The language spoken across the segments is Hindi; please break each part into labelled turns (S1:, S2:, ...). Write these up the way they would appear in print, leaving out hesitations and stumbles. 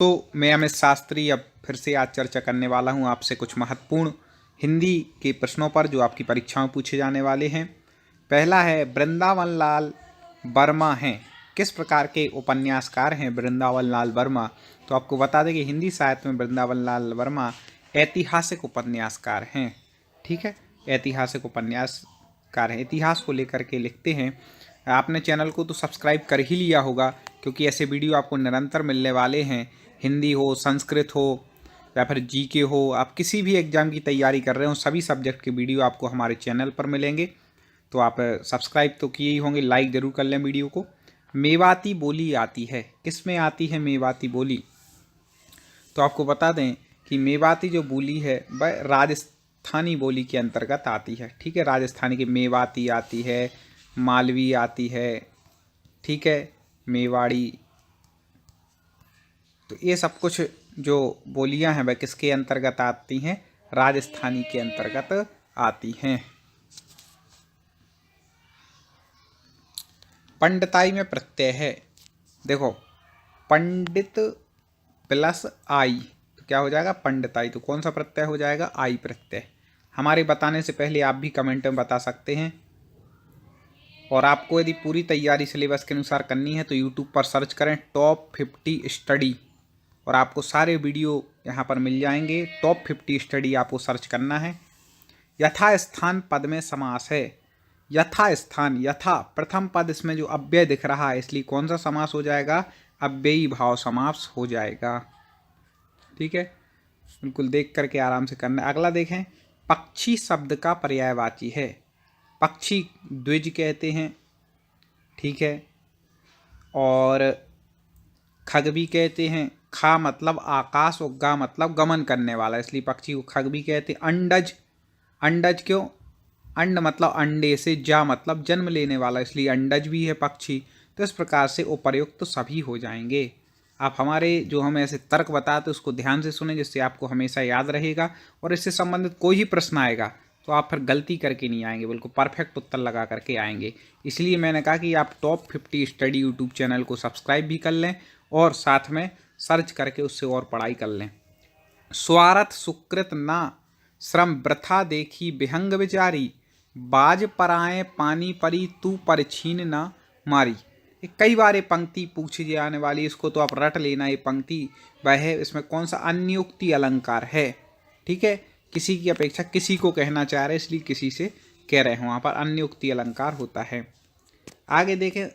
S1: तो मैं अमित शास्त्री अब फिर से आज चर्चा करने वाला हूं आपसे कुछ महत्वपूर्ण हिंदी के प्रश्नों पर जो आपकी परीक्षा में पूछे जाने वाले हैं। पहला है, वृंदावन लाल वर्मा हैं किस प्रकार के उपन्यासकार हैं वृंदावन लाल वर्मा? तो आपको बता दें कि हिंदी साहित्य में वृंदावन लाल वर्मा ऐतिहासिक उपन्यासकार हैं। ठीक है, ऐतिहासिक उपन्यासकार हैं, इतिहास को लेकर के लिखते हैं। आपने चैनल को तो सब्सक्राइब कर ही लिया होगा क्योंकि ऐसे वीडियो आपको निरंतर मिलने वाले हैं। हिंदी हो, संस्कृत हो या फिर जीके हो, आप किसी भी एग्जाम की तैयारी कर रहे हो, सभी सब्जेक्ट के वीडियो आपको हमारे चैनल पर मिलेंगे। तो आप सब्सक्राइब तो किए ही होंगे, लाइक ज़रूर कर लें वीडियो को। मेवाती बोली आती है किस में आती है मेवाती बोली? तो आपको बता दें कि मेवाती जो बोली है वह राजस्थानी बोली के अंतर्गत आती है। ठीक है, राजस्थानी की मेवाती आती है, मालवी आती है, ठीक है, मेवाड़ी। तो ये सब कुछ जो बोलियां हैं वह किसके अंतर्गत आती हैं? राजस्थानी के अंतर्गत आती हैं। पंडिताई में प्रत्यय है, देखो पंडित प्लस आई तो क्या हो जाएगा? पंडिताई। तो कौन सा प्रत्यय हो जाएगा? आई प्रत्यय। हमारे बताने से पहले आप भी कमेंट में बता सकते हैं। और आपको यदि पूरी तैयारी सिलेबस के अनुसार करनी है तो यूट्यूब पर सर्च करें टॉप 50 स्टडी और आपको सारे वीडियो यहाँ पर मिल जाएंगे। टॉप 50 स्टडी आपको सर्च करना है। यथा स्थान पद में समास है। यथा स्थान, यथा प्रथम पद, इसमें जो अव्यय दिख रहा है इसलिए कौन सा समास हो जाएगा? अव्ययी भाव समास हो जाएगा। ठीक है, बिल्कुल देख करके आराम से करना। अगला देखें, पक्षी शब्द का पर्यायवाची है। पक्षी द्विज कहते हैं, ठीक है, और खग भी कहते हैं। खा मतलब आकाश और गा मतलब गमन करने वाला, इसलिए पक्षी को खग भी कहते हैं। अंडज, अंडज क्यों? अंड मतलब अंडे से, जा मतलब जन्म लेने वाला, इसलिए अंडज भी है पक्षी। तो इस प्रकार से उपर्युक्त तो सभी हो जाएंगे। आप हमारे जो हम ऐसे तर्क बताते उसको ध्यान से सुने जिससे आपको हमेशा याद रहेगा और इससे संबंधित कोई ही प्रश्न आएगा तो आप फिर गलती करके नहीं आएंगे, बिल्कुल परफेक्ट उत्तर लगा करके आएंगे। इसलिए मैंने कहा कि आप टॉप 50 स्टडी यूट्यूब चैनल को सब्सक्राइब भी कर लें और साथ में सर्च करके उससे और पढ़ाई कर लें। स्वार्थ सुकृत ना श्रम वृथा देखी विहंग विचारी, बाज पराए पानी परी तू पर छीन ना मारी। कई बार ये पंक्ति पूछी जाने वाली, इसको तो आप रट लेना। ये पंक्ति वह है, इसमें कौन सा अन्योक्ति अलंकार है? ठीक है, किसी की अपेक्षा किसी को कहना चाह रहे इसलिए किसी से कह रहे हो, वहाँ पर अन्योक्ति अलंकार होता है। आगे देखें,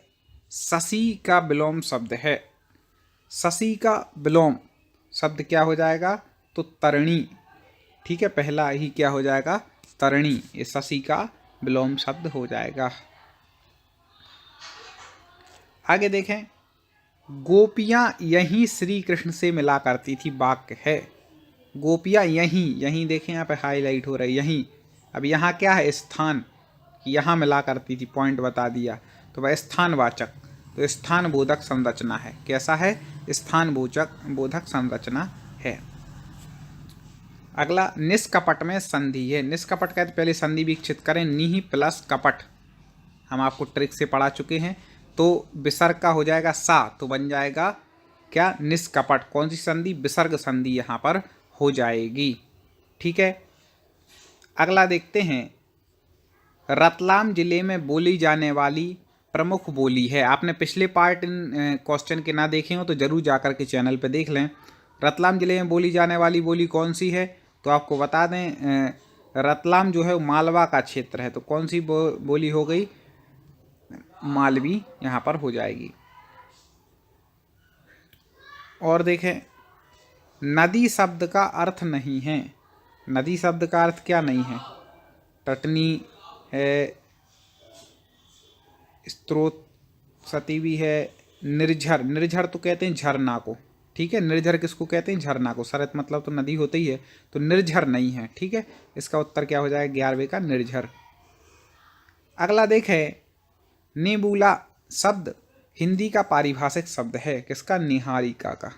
S1: शशि का विलोम शब्द है। शशि का विलोम शब्द क्या हो जाएगा? तो तरणी। ठीक है, पहला ही क्या हो जाएगा? तरणी। ये शशि का विलोम शब्द हो जाएगा। आगे देखें, गोपियां यहीं श्री कृष्ण से मिला करती थी, वाक्य है। गोपियां यहीं, यहीं देखें यहाँ पे हाईलाइट हो रहा है, यहीं। अब यहाँ क्या है? स्थान, यहाँ मिला करती थी, पॉइंट बता दिया तो वह स्थानवाचक, तो स्थान बोधक संरचना है। कैसा है? स्थान बोधक संरचना है। अगला, निष्कपट में संधि है। निष्कपट कहते पहले संधि विकसित करें, निहि प्लस कपट, हम आपको ट्रिक से पढ़ा चुके हैं। तो विसर्ग का हो जाएगा सा, तो बन जाएगा क्या? निष्कपट। कौन सी संधि? विसर्ग संधि यहाँ पर हो जाएगी। ठीक है, अगला देखते हैं, रतलाम जिले में बोली जाने वाली प्रमुख बोली है। आपने पिछले पार्ट क्वेश्चन के ना देखे हो तो जरूर जाकर के चैनल पे देख लें। रतलाम जिले में बोली जाने वाली बोली कौन सी है? तो आपको बता दें, रतलाम जो है वो मालवा का क्षेत्र है, तो कौन सी बोली हो गई? मालवी यहाँ पर हो जाएगी। और देखें, नदी शब्द का अर्थ नहीं है। नदी शब्द का अर्थ क्या नहीं है? तटनी है, स्रोत सती भी है, निर्झर, निर्झर तो कहते हैं झरना को। ठीक है, निर्झर किसको कहते हैं? झरना को। सरत मतलब तो नदी होती ही है, तो निर्झर नहीं है। ठीक है, इसका उत्तर क्या हो जाएगा? 11वें का निर्झर। अगला देखें, नेबुला शब्द हिंदी का पारिभाषिक शब्द है। किसका? निहारिका का।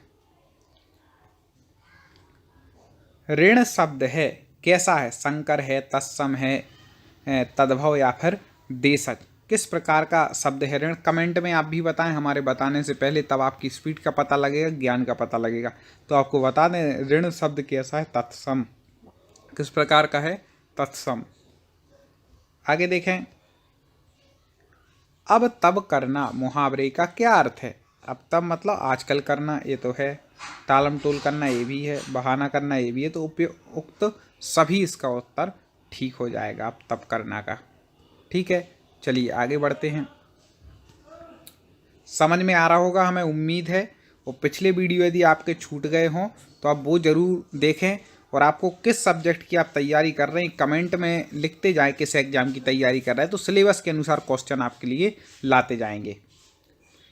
S1: ऋण शब्द है, कैसा है? संकर है, तत्सम है, तद्भव या फिर देशज। किस प्रकार का शब्द है ऋण? कमेंट में आप भी बताएं हमारे बताने से पहले, तब आपकी स्पीड का पता लगेगा, ज्ञान का पता लगेगा। तो आपको बता दें ऋण शब्द कैसा है? तत्सम। किस प्रकार का है? तत्सम। आगे देखें, अब तब करना मुहावरे का क्या अर्थ है? अब तब मतलब आजकल करना, ये तो है। टालम टोल करना ये भी है, बहाना करना ये भी है। तो उपयुक्त सभी इसका उत्तर ठीक हो जाएगा अब तब करना का। ठीक है, चलिए आगे बढ़ते हैं। समझ में आ रहा होगा हमें उम्मीद है। और पिछले वीडियो यदि आपके छूट गए हों तो आप वो ज़रूर देखें। और आपको किस सब्जेक्ट की आप तैयारी कर रहे हैं कमेंट में लिखते जाएं, किस एग्जाम की तैयारी कर रहे हैं, तो सिलेबस के अनुसार क्वेश्चन आपके लिए लाते जाएंगे।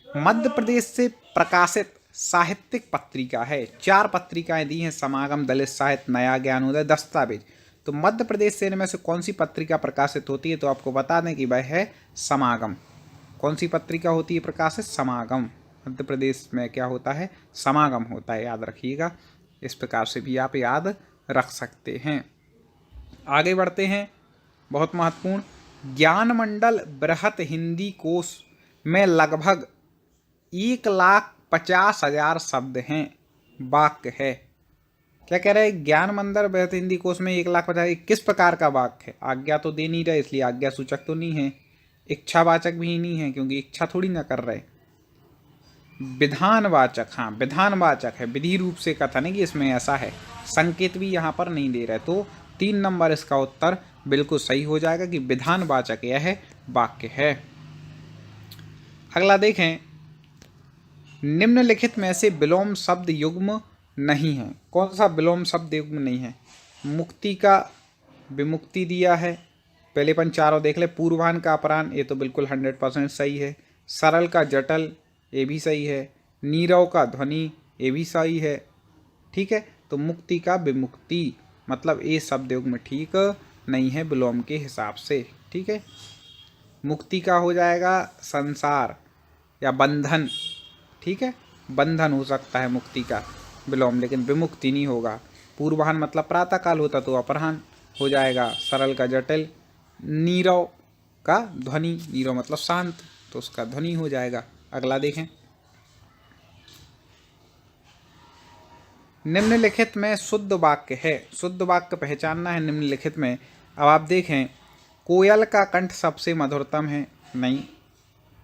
S1: मध्य प्रदेश से प्रकाशित साहित्यिक पत्रिका है। 4 पत्रिकाएं दी हैं, समागम, दलित साहित्य, नया ज्ञानोदय, दस्तावेज। तो मध्य प्रदेश से इनमें से कौन सी पत्रिका प्रकाशित होती है? तो आपको बता दें कि वह है समागम। कौन सी पत्रिका होती है प्रकाशित? समागम। मध्य प्रदेश में क्या होता है? समागम होता है, याद रखिएगा। इस प्रकार से भी आप याद रख सकते हैं। आगे बढ़ते हैं, बहुत महत्वपूर्ण। ज्ञानमंडल बृहत हिंदी कोश में लगभग 1,50,000 शब्द हैं, वाक्य है। क्या कह रहे हैं? ज्ञानमंडल बृहत हिंदी कोश में 1,50,000 किस प्रकार का वाक्य है? आज्ञा तो दे नहीं रहे, इसलिए आज्ञा सूचक तो नहीं है। इच्छावाचक भी नहीं है, क्योंकि इच्छा थोड़ी ना कर रहे। विधानवाचक, हाँ विधानवाचक है, विधि रूप से कथन है कि इसमें ऐसा है। संकेत भी यहाँ पर नहीं दे रहे, तो 3 नंबर इसका उत्तर बिल्कुल सही हो जाएगा कि विधानवाचक यह वाक्य है। अगला देखें, निम्नलिखित में से विलोम शब्द युग्म नहीं है। कौन सा विलोम शब्द युग्म नहीं है? मुक्ति का विमुक्ति दिया है, पहलेपन चारों देख ले। पूर्वाह्न का अपराह्न, ये तो बिल्कुल 100% सही है। सरल का जटल, ये भी सही है। नीरव का ध्वनि, ये भी सही है। ठीक है, तो मुक्ति का विमुक्ति मतलब ये शब्द युग्म ठीक नहीं है विलोम के हिसाब से। ठीक है, मुक्ति का हो जाएगा संसार या बंधन। ठीक है, बंधन हो सकता है मुक्ति का विलोम, लेकिन विमुक्ति नहीं होगा। पूर्वाह्न मतलब प्रातःकाल होता तो अपराह्न हो जाएगा। सरल का जटिल, नीरव का ध्वनि, नीरव मतलब शांत, तो उसका ध्वनि हो जाएगा। अगला देखें, निम्नलिखित में शुद्ध वाक्य है। शुद्ध वाक्य पहचानना है निम्नलिखित में। अब आप देखें, कोयल का कंठ सबसे मधुरतम है। नहीं,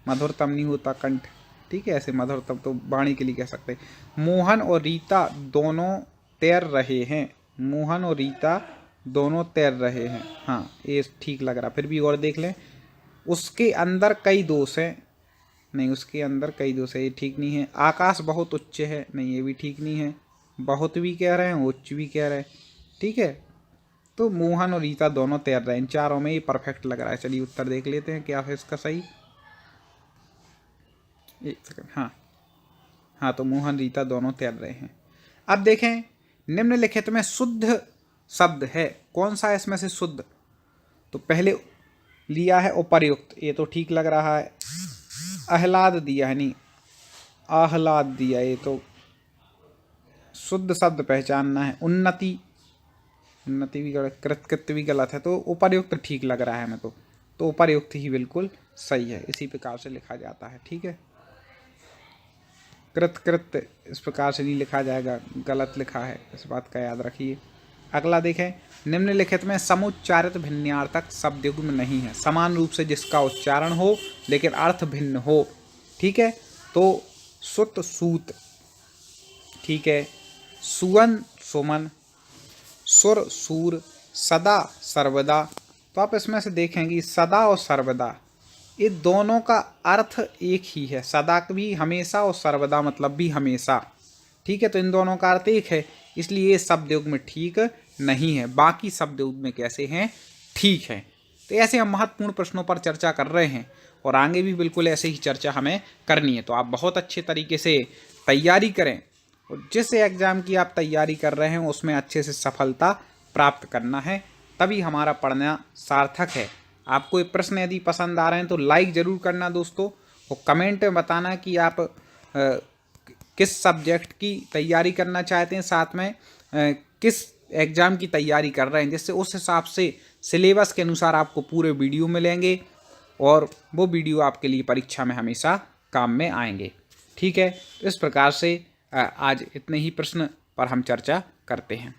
S1: मधुरतम नहीं होता कंठ। ठीक है, ऐसे मधुरतम तो वाणी के लिए कह सकते हैं। मोहन और रीता दोनों तैर रहे हैं। मोहन और रीता दोनों तैर रहे हैं, हाँ ये ठीक लग रहा। फिर भी और देख लें, उसके अंदर कई दोष हैं। नहीं, उसके अंदर कई दोष है, ये ठीक नहीं है। आकाश बहुत उच्च है, नहीं ये भी ठीक नहीं है। बहुत भी कह रहे हैं, उच्च भी कह रहे हैं। ठीक है, तो मोहन और रीता दोनों तैर रहे हैं, इन चारों में ये परफेक्ट लग रहा है। चलिए उत्तर देख लेते हैं क्या है इसका सही। एक सेकंड, हाँ हाँ, तो मोहन रीता दोनों तैर रहे हैं। अब देखें, निम्नलिखित में शुद्ध शब्द है। कौन सा है इसमें से शुद्ध? तो पहले लिया है उपर्युक्त, ये तो ठीक लग रहा है। आह्लाद दिया है, नहीं आह्लाद दिया, ये तो शुद्ध शब्द पहचानना है। उन्नति, उन्नति भी गलत, कृतकृत्य भी गलत है, तो उपर्युक्त ठीक लग रहा है मेरे को। तो उपर्युक्त ही बिल्कुल सही है, इसी प्रकार से लिखा जाता है। ठीक है, कृतकृत्य इस प्रकार से नहीं लिखा जाएगा, गलत लिखा है, इस बात का याद रखिए। अगला देखें, निम्नलिखित में समुच्चारित भिन्नार्थक शब्द युग्म नहीं है। समान रूप से जिसका उच्चारण हो लेकिन अर्थ भिन्न हो। ठीक है, तो सुत सूत, ठीक है, सुवन सुमन, सुर सूर, सदा सर्वदा। तो आप इसमें से देखेंगे सदा और सर्वदा ये दोनों का अर्थ एक ही है। सदा भी हमेशा और सर्वदा मतलब भी हमेशा। ठीक है, तो इन दोनों का अर्थ एक है, इसलिए ये शब्द युग्म ठीक नहीं है। बाकी शब्द युग्म कैसे हैं? ठीक है। तो ऐसे हम महत्वपूर्ण प्रश्नों पर चर्चा कर रहे हैं और आगे भी बिल्कुल ऐसे ही चर्चा हमें करनी है। तो आप बहुत अच्छे तरीके से तैयारी करें और जिस एग्ज़ाम की आप तैयारी कर रहे हैं उसमें अच्छे से सफलता प्राप्त करना है, तभी हमारा पढ़ना सार्थक है। आपको ये प्रश्न यदि पसंद आ रहे हैं तो लाइक ज़रूर करना दोस्तों, और कमेंट में बताना कि आप किस सब्जेक्ट की तैयारी करना चाहते हैं, साथ में किस एग्ज़ाम की तैयारी कर रहे हैं, जिससे उस हिसाब से सिलेबस के अनुसार आपको पूरे वीडियो मिलेंगे और वो वीडियो आपके लिए परीक्षा में हमेशा काम में आएंगे। ठीक है, इस प्रकार से आज इतने ही प्रश्न पर हम चर्चा करते हैं।